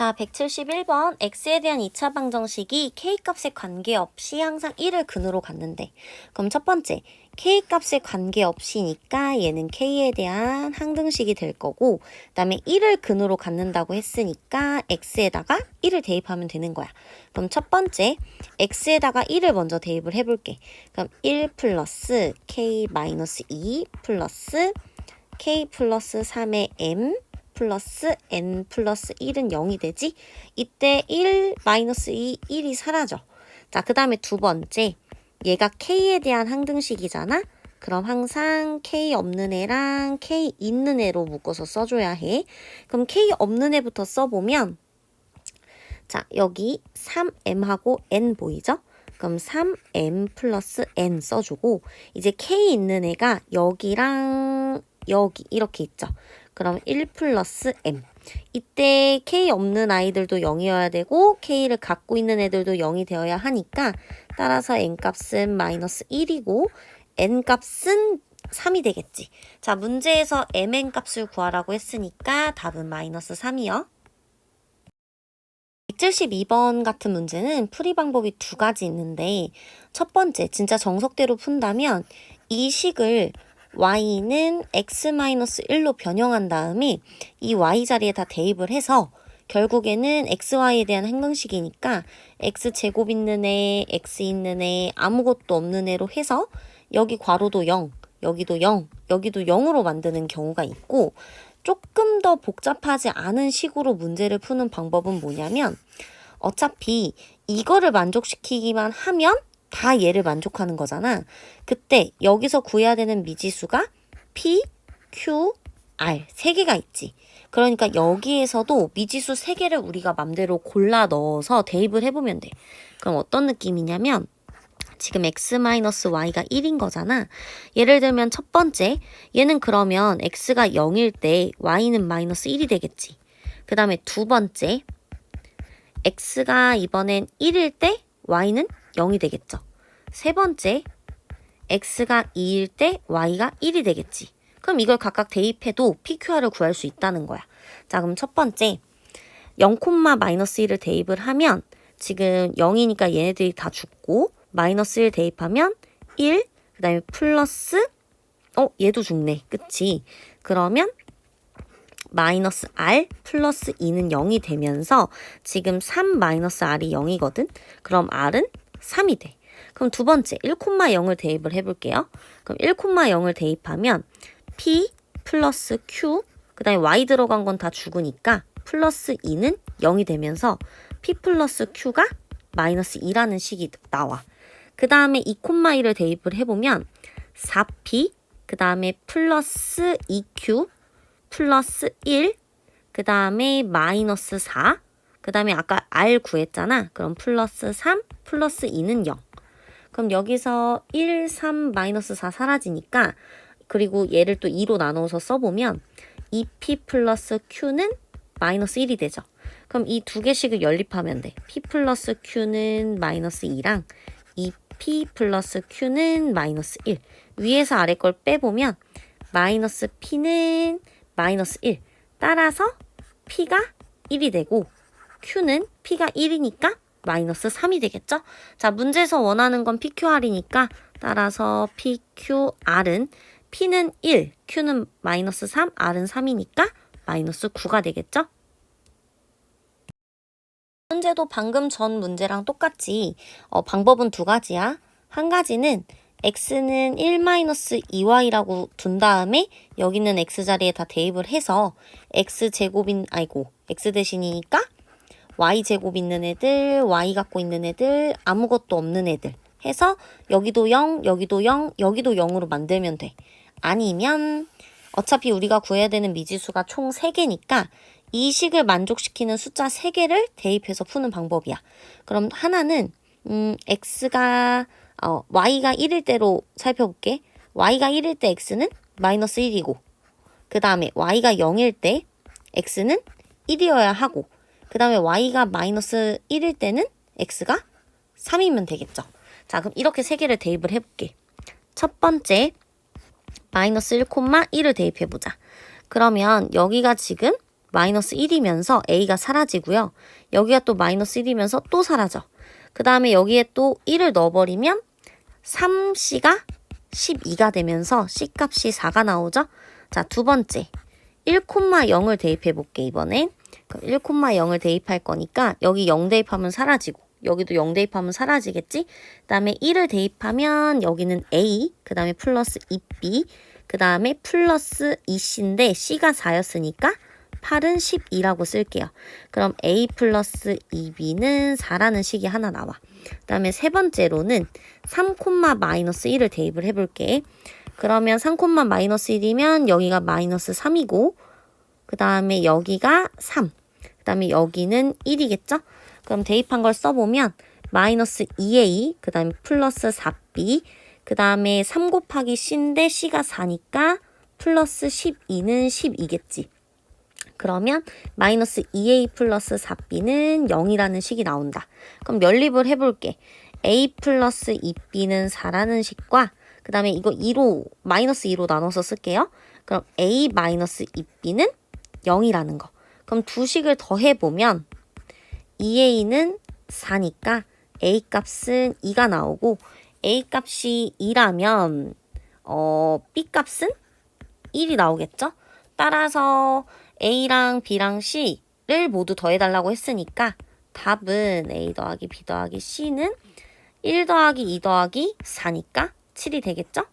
자, 171번 x에 대한 2차 방정식이 k값에 관계없이 항상 1을 근으로 갔는데, 그럼 첫 번째 k값에 관계없이니까 얘는 k에 대한 항등식이 될 거고, 그 다음에 1을 근으로 갖는다고 했으니까 x에다가 1을 대입하면 되는 거야. 그럼 첫 번째 x에다가 1을 먼저 대입을 해볼게. 그럼 1 플러스 k 마이너스 2 플러스 k 플러스 3의 m 플러스 n 플러스 1은 0이 되지? 이때 1 마이너스 2, 1이 사라져. 자, 그 다음에 두 번째, 얘가 k에 대한 항등식이잖아? 그럼 항상 k 없는 애랑 k 있는 애로 묶어서 써줘야 해. 그럼 k 없는 애부터 써보면, 자, 여기 3m하고 n 보이죠? 그럼 3m 플러스 n 써주고, 이제 k 있는 애가 여기랑 여기 이렇게 있죠. 그럼 1 플러스 m. 이때 k 없는 아이들도 0이어야 되고 k를 갖고 있는 애들도 0이 되어야 하니까 따라서 n 값은 마이너스 1이고 n 값은 3이 되겠지. 자, 문제에서 mn 값을 구하라고 했으니까 답은 마이너스 3이요. 172번 같은 문제는 풀이 방법이 두 가지 있는데, 첫 번째 진짜 정석대로 푼다면 이 식을 y는 x-1로 변형한 다음에 이 y 자리에 다 대입을 해서 결국에는 xy에 대한 항등식이니까 x제곱 있는 애, x 있는 애, 아무것도 없는 애로 해서 여기 괄호도 0, 여기도 0, 여기도 0으로 만드는 경우가 있고, 조금 더 복잡하지 않은 식으로 문제를 푸는 방법은 뭐냐면, 어차피 이거를 만족시키기만 하면 다 얘를 만족하는 거잖아. 그때 여기서 구해야 되는 미지수가 P, Q, R 3개가 있지. 그러니까 여기에서도 미지수 3개를 우리가 맘대로 골라 넣어서 대입을 해보면 돼. 그럼 어떤 느낌이냐면, 지금 x-y가 1인 거잖아. 예를 들면 첫 번째, 얘는 그러면 x가 0일 때 y는 마이너스 1이 되겠지. 그 다음에 두 번째, x가 이번엔 1일 때 y는 0이 되겠죠. 세 번째, x가 2일 때 y가 1이 되겠지. 그럼 이걸 각각 대입해도 PQR을 구할 수 있다는 거야. 자, 그럼 첫 번째, 0,-1을 대입을 하면 지금 0이니까 얘네들이 다 죽고, 마이너스 1 대입하면 1, 그 다음에 플러스, 얘도 죽네. 그치? 그러면 마이너스 r 플러스 2는 0이 되면서 지금 3 마이너스 r이 0이거든? 그럼 r은 3이 돼. 그럼 두 번째 1,0을 대입을 해볼게요. 그럼 1,0을 대입하면 p 플러스 q, 그 다음에 y 들어간 건 다 죽으니까 플러스 2는 0이 되면서 p 플러스 q가 마이너스 2라는 식이 나와. 그 다음에 2,1을 대입을 해보면 4p, 그 다음에 플러스 2q, 플러스 1, 그 다음에 마이너스 4, 그 다음에 아까 r 구했잖아. 그럼 플러스 3, 플러스 2는 0. 그럼 여기서 1, 3, 마이너스 4 사라지니까, 그리고 얘를 또 2로 나눠서 써보면 2p 플러스 q는 마이너스 1이 되죠. 그럼 이 두 개씩을 연립하면 돼. p 플러스 q는 마이너스 2랑 2p 플러스 q는 마이너스 1. 위에서 아래 걸 빼보면 마이너스 p는 마이너스 1. 따라서 p가 1이 되고 q는 p가 1이니까 마이너스 3이 되겠죠? 자, 문제에서 원하는 건 PQR이니까 따라서 PQR은 p는 1, q는 마이너스 3, r은 3이니까 마이너스 9가 되겠죠? 문제도 방금 전 문제랑 똑같지. 방법은 두 가지야. 한 가지는 x는 1-2y라고 둔 다음에 여기는 x 자리에 다 대입을 해서 x 대신이니까 y 제곱 있는 애들, y 갖고 있는 애들, 아무것도 없는 애들 해서 여기도 0, 여기도 0, 여기도 0으로 만들면 돼. 아니면 어차피 우리가 구해야 되는 미지수가 총 3개니까 이 식을 만족시키는 숫자 3개를 대입해서 푸는 방법이야. 그럼 하나는 y가 1일 때로 살펴볼게. y가 1일 때 x는 마이너스 1이고, 그 다음에 y가 0일 때 x는 1이어야 하고, 그 다음에 y가 마이너스 1일 때는 x가 3이면 되겠죠. 자, 그럼 이렇게 3개를 대입을 해볼게. 첫 번째, 마이너스 1,1을 대입해보자. 그러면 여기가 지금 마이너스 1이면서 a가 사라지고요. 여기가 또 마이너스 1이면서 또 사라져. 그 다음에 여기에 또 1을 넣어버리면 3c가 12가 되면서 c값이 4가 나오죠. 자, 두 번째 1,0을 대입해 볼게 이번엔. 그럼 1,0을 대입할 거니까 여기 0 대입하면 사라지고 여기도 0 대입하면 사라지겠지? 그 다음에 1을 대입하면 여기는 a, 그 다음에 플러스 2b, 그 다음에 플러스 2c인데 c가 4였으니까 8은 12라고 쓸게요. 그럼 a 플러스 2b는 4라는 식이 하나 나와. 그 다음에 세 번째로는 3, 마이너스 1을 대입을 해볼게. 그러면 3, 마이너스 1이면 여기가 마이너스 3이고 그 다음에 여기가 3, 그 다음에 여기는 1이겠죠? 그럼 대입한 걸 써보면 마이너스 2a, 그 다음에 플러스 4b, 그 다음에 3 곱하기 c인데 c가 4니까 플러스 12는 12겠지. 그러면 마이너스 2a 플러스 4b는 0이라는 식이 나온다. 그럼 연립을 해볼게. a 플러스 2b는 4라는 식과 그 다음에 이거 2로 마이너스 2로 나눠서 쓸게요. 그럼 a 마이너스 2b는 0이라는 거. 그럼 두 식을 더해보면 2a는 4니까 a 값은 2가 나오고 a 값이 2라면 b 값은 1이 나오겠죠? 따라서 a랑 b랑 c를 모두 더해달라고 했으니까 답은 a 더하기 b 더하기 c는 1 더하기 2 더하기 4니까 7이 되겠죠?